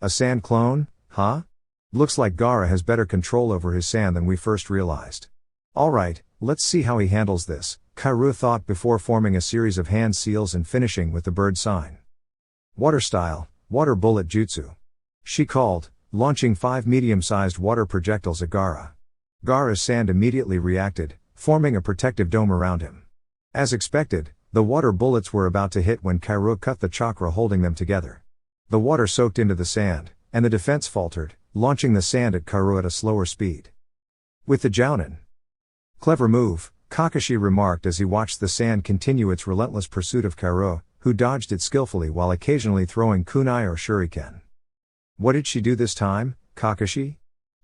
A sand clone, huh? Looks like Gaara has better control over his sand than we first realized. Alright, let's see how he handles this, Kaoru thought before forming a series of hand seals and finishing with the bird sign. Water style, water bullet jutsu. She called, launching 5 medium-sized water projectiles at Gaara. Gaara's sand immediately reacted, forming a protective dome around him. As expected, the water bullets were about to hit when Kaoru cut the chakra holding them together. The water soaked into the sand, and the defense faltered, launching the sand at Kaoru at a slower speed. With the Jounin. Clever move, Kakashi remarked as he watched the sand continue its relentless pursuit of Kaoru, who dodged it skillfully while occasionally throwing kunai or shuriken. What did she do this time, Kakashi?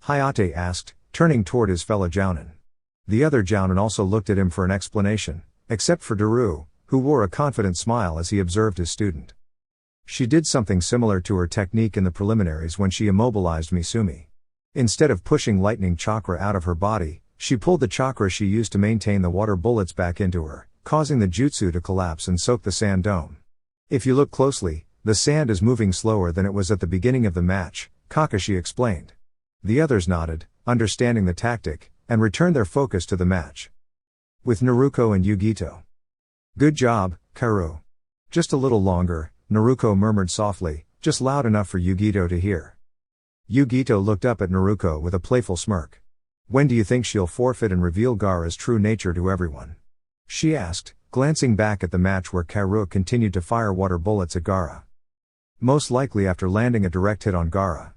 Hayate asked, turning toward his fellow Jounin. The other Jounin also looked at him for an explanation, except for Daru, who wore a confident smile as he observed his student. She did something similar to her technique in the preliminaries when she immobilized Misumi. Instead of pushing lightning chakra out of her body, she pulled the chakra she used to maintain the water bullets back into her, causing the jutsu to collapse and soak the sand dome. If you look closely, the sand is moving slower than it was at the beginning of the match, Kakashi explained. The others nodded, understanding the tactic, and returned their focus to the match. With Naruko and Yugito. Good job, Kaoru. Just a little longer, Naruko murmured softly, just loud enough for Yugito to hear. Yugito looked up at Naruko with a playful smirk. When do you think she'll forfeit and reveal Gaara's true nature to everyone? She asked, glancing back at the match where Kaoru continued to fire water bullets at Gaara. Most likely after landing a direct hit on Gaara.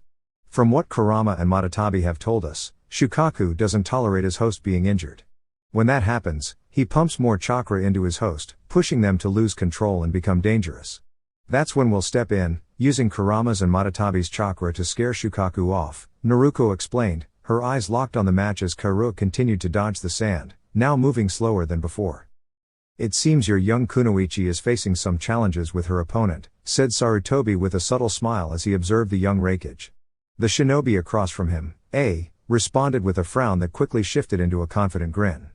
From what Kurama and Matatabi have told us, Shukaku doesn't tolerate his host being injured. When that happens, he pumps more chakra into his host, pushing them to lose control and become dangerous. That's when we'll step in, using Kurama's and Matatabi's chakra to scare Shukaku off, Naruko explained, her eyes locked on the match as Kaoru continued to dodge the sand, now moving slower than before. It seems your young Kunoichi is facing some challenges with her opponent, said Sarutobi with a subtle smile as he observed the young Reikage. The shinobi across from him, responded with a frown that quickly shifted into a confident grin.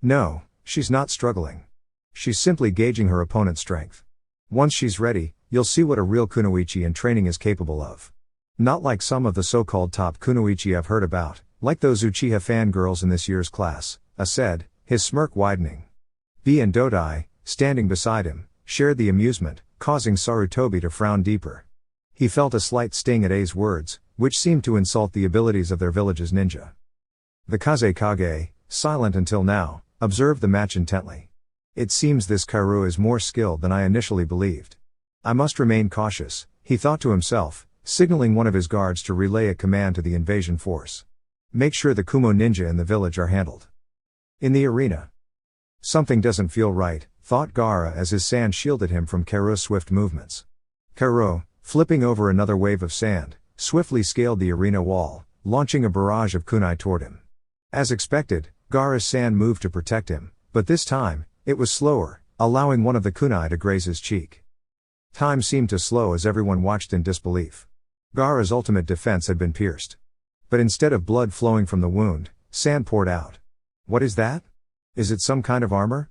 No, she's not struggling. She's simply gauging her opponent's strength. Once she's ready, you'll see what a real kunoichi in training is capable of. Not like some of the so-called top kunoichi I've heard about, like those Uchiha fangirls in this year's class, said, his smirk widening. B and Dodai, standing beside him, shared the amusement, causing Sarutobi to frown deeper. He felt a slight sting at A's words, which seemed to insult the abilities of their village's ninja. The Kazekage, silent until now, observed the match intently. It seems this Kaoru is more skilled than I initially believed. I must remain cautious, he thought to himself, signaling one of his guards to relay a command to the invasion force. Make sure the Kumo ninja in the village are handled. In the arena. Something doesn't feel right, thought Gaara as his sand shielded him from Kaoru's swift movements. Kaoru, flipping over another wave of sand, swiftly scaled the arena wall, launching a barrage of kunai toward him. As expected, Gaara's sand moved to protect him, but this time, it was slower, allowing one of the kunai to graze his cheek. Time seemed to slow as everyone watched in disbelief. Gaara's ultimate defense had been pierced. But instead of blood flowing from the wound, sand poured out. What is that? Is it some kind of armor?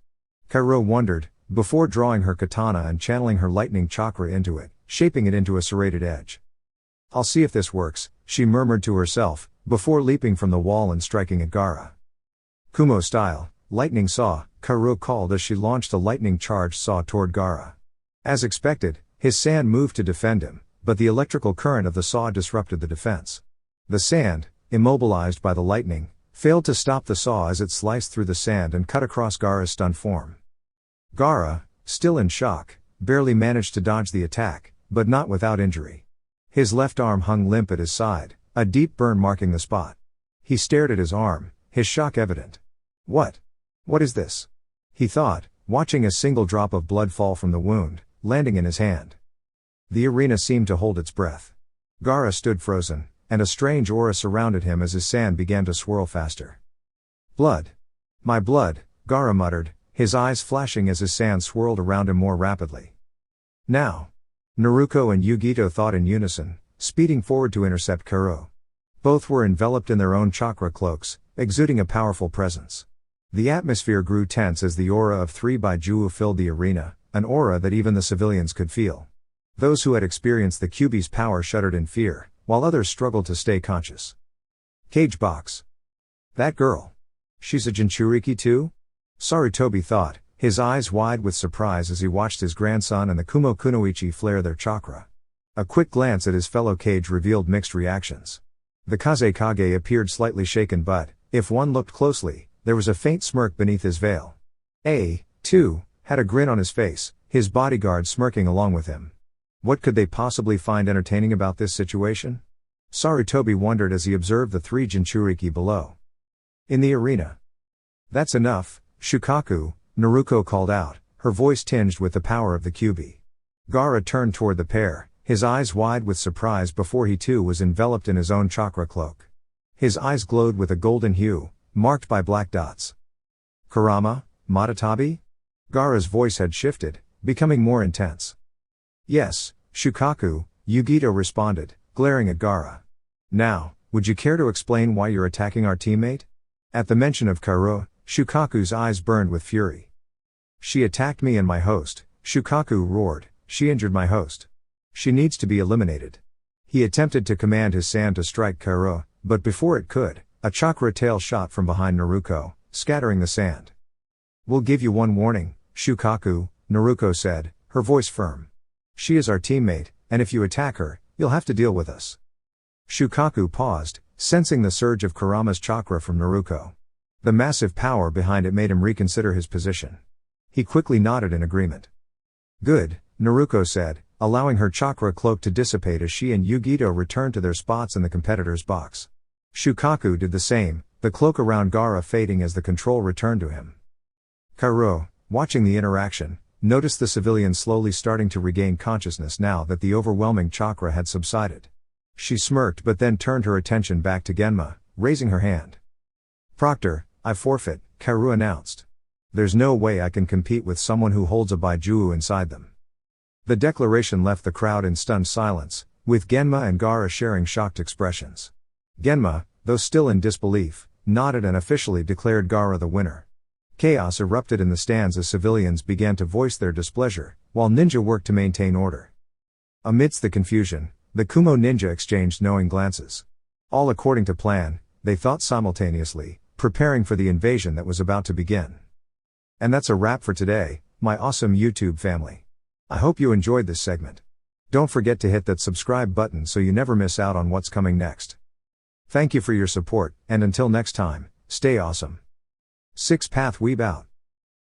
Kaoru wondered, before drawing her katana and channeling her lightning chakra into it, shaping it into a serrated edge. I'll see if this works, she murmured to herself, before leaping from the wall and striking at Gaara. Kumo style, lightning saw, Kaoru called as she launched a lightning-charged saw toward Gaara. As expected, his sand moved to defend him, but the electrical current of the saw disrupted the defense. The sand, immobilized by the lightning, failed to stop the saw as it sliced through the sand and cut across Gaara's stunned form. Gaara, still in shock, barely managed to dodge the attack, but not without injury. His left arm hung limp at his side, a deep burn marking the spot. He stared at his arm, his shock evident. What is this? He thought, watching a single drop of blood fall from the wound, landing in his hand. The arena seemed to hold its breath. Gaara stood frozen, and a strange aura surrounded him as his sand began to swirl faster. Blood. My blood, Gaara muttered, his eyes flashing as his sand swirled around him more rapidly. Now. Naruko and Yugito thought in unison, speeding forward to intercept Kaoru. Both were enveloped in their own chakra cloaks, exuding a powerful presence. The atmosphere grew tense as the aura of 3 by Juu filled the arena, an aura that even the civilians could feel. Those who had experienced the Kyuubi's power shuddered in fear, while others struggled to stay conscious. Cage box. That girl. She's a Jinchuriki too? Sarutobi thought, his eyes wide with surprise as he watched his grandson and the Kumo Kunoichi flare their chakra. A quick glance at his fellow Cage revealed mixed reactions. The Kazekage appeared slightly shaken but, if one looked closely, there was a faint smirk beneath his veil. Too, had a grin on his face, his bodyguard smirking along with him. What could they possibly find entertaining about this situation? Sarutobi wondered as he observed the 3 Jinchuriki below. In the arena. That's enough, Shukaku, Naruko called out, her voice tinged with the power of the Kyuubi. Gaara turned toward the pair, his eyes wide with surprise before he too was enveloped in his own chakra cloak. His eyes glowed with a golden hue, marked by black dots. Kurama, Matatabi? Gaara's voice had shifted, becoming more intense. Yes, Shukaku, Yugito responded, glaring at Gaara. Now, would you care to explain why you're attacking our teammate? At the mention of Kaoru, Shukaku's eyes burned with fury. She attacked me and my host, Shukaku roared, she injured my host. She needs to be eliminated. He attempted to command his sand to strike Kaoru, but before it could, a chakra tail shot from behind Naruko, scattering the sand. We'll give you one warning, Shukaku, Naruko said, her voice firm. She is our teammate, and if you attack her, you'll have to deal with us. Shukaku paused, sensing the surge of Kurama's chakra from Naruko. The massive power behind it made him reconsider his position. He quickly nodded in agreement. Good, Naruko said, allowing her chakra cloak to dissipate as she and Yugito returned to their spots in the competitor's box. Shukaku did the same, the cloak around Gaara fading as the control returned to him. Kaoru, watching the interaction, noticed the civilian slowly starting to regain consciousness now that the overwhelming chakra had subsided. She smirked but then turned her attention back to Genma, raising her hand. Proctor, I forfeit, Kaoru announced. There's no way I can compete with someone who holds a Baijuu inside them. The declaration left the crowd in stunned silence, with Genma and Gaara sharing shocked expressions. Genma, though still in disbelief, nodded and officially declared Gaara the winner. Chaos erupted in the stands as civilians began to voice their displeasure, while ninja worked to maintain order. Amidst the confusion, the Kumo ninja exchanged knowing glances. All according to plan, they thought simultaneously, preparing for the invasion that was about to begin. And that's a wrap for today, my awesome YouTube family. I hope you enjoyed this segment. Don't forget to hit that subscribe button so you never miss out on what's coming next. Thank you for your support, and until next time, stay awesome. 6 Path Weeb out.